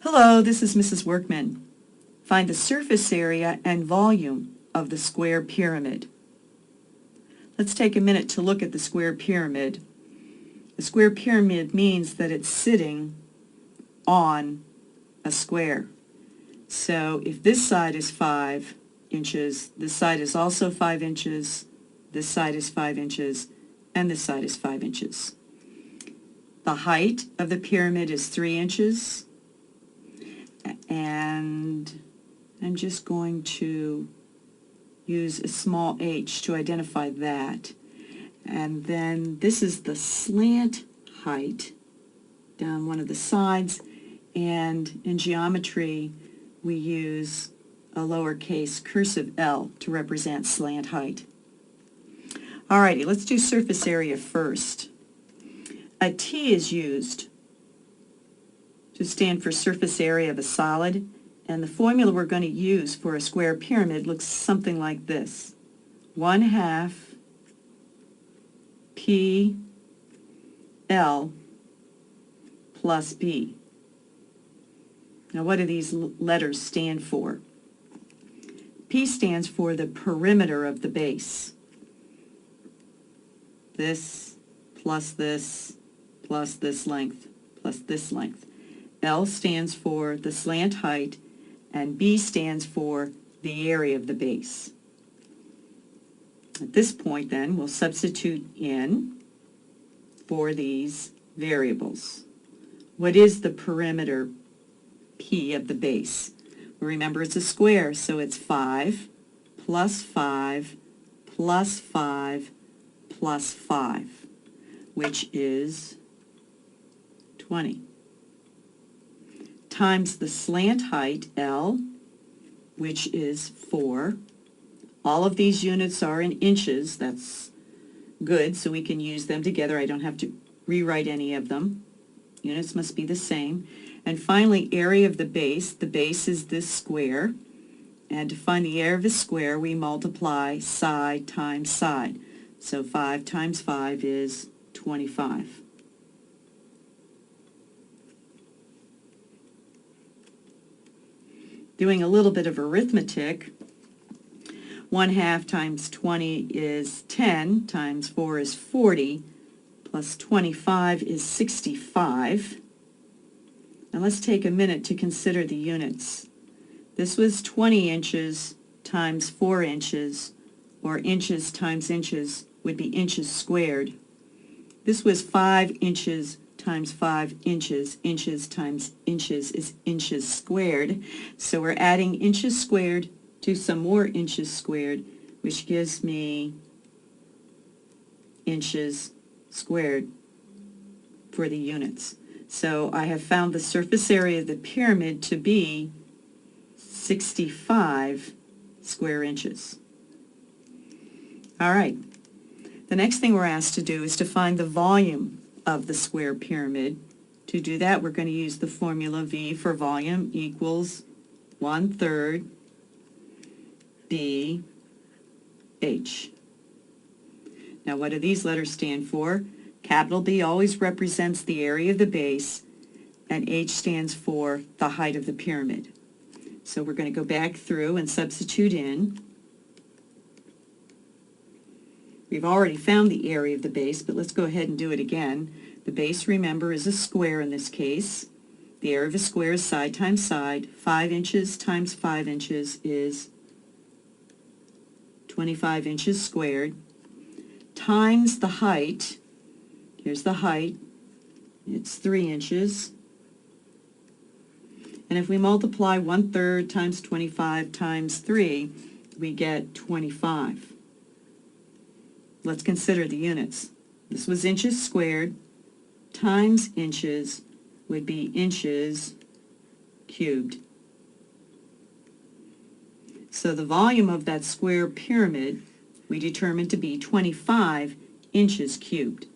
Hello, this is Mrs. Workman. Find the surface area and volume of the square pyramid. Let's take a minute to look at the square pyramid. The square pyramid means that it's sitting on a square. So if this side is 5 inches, this side is also 5 inches, this side is 5 inches, and this side is 5 inches. The height of the pyramid is 3 inches. And I'm just going to use a small h to identify that. And then this is the slant height down one of the sides, and in geometry we use a lowercase cursive L to represent slant height. Alrighty, let's do surface area first. A T is used to stand for surface area of a solid, and the formula we're going to use for a square pyramid looks something like this: 1/2 P L plus B. Now what do these letters stand for? P stands for the perimeter of the base. This plus this plus this length plus this length. L stands for the slant height, and B stands for the area of the base. At this point then, we'll substitute in for these variables. What is the perimeter P of the base? Well, remember it's a square, so it's 5 plus 5 plus 5 plus 5, which is 20. Times the slant height, L, which is 4. All of these units are in inches. That's good, so we can use them together. I don't have to rewrite any of them. Units must be the same. And finally, area of the base. The base is this square. And to find the area of a square, we multiply side times side. So 5 times 5 is 25. Doing a little bit of arithmetic, 1/2 times 20 is 10, times 4 is 40, plus 25 is 65. Now let's take a minute to consider the units. This was 20 inches times 4 inches, or inches times inches would be inches squared. This was 5 inches times 5 inches. Inches times inches is inches squared. So we're adding inches squared to some more inches squared, which gives me inches squared for the units. So I have found the surface area of the pyramid to be 65 square inches. All right. The next thing we're asked to do is to find the volume of the square pyramid. To do that, we're going to use the formula V for volume equals 1/3 B H. Now what do these letters stand for? Capital B always represents the area of the base, and H stands for the height of the pyramid. So we're going to go back through and substitute in. We've already found the area of the base, but let's go ahead and do it again. The base, remember, is a square in this case. The area of a square is side times side. 5 inches times 5 inches is 25 inches squared, times the height. Here's the height. It's 3 inches. And if we multiply 1/3 times 25 times 3, we get 25. Let's consider the units. This was inches squared times inches would be inches cubed. So the volume of that square pyramid we determined to be 25 inches cubed.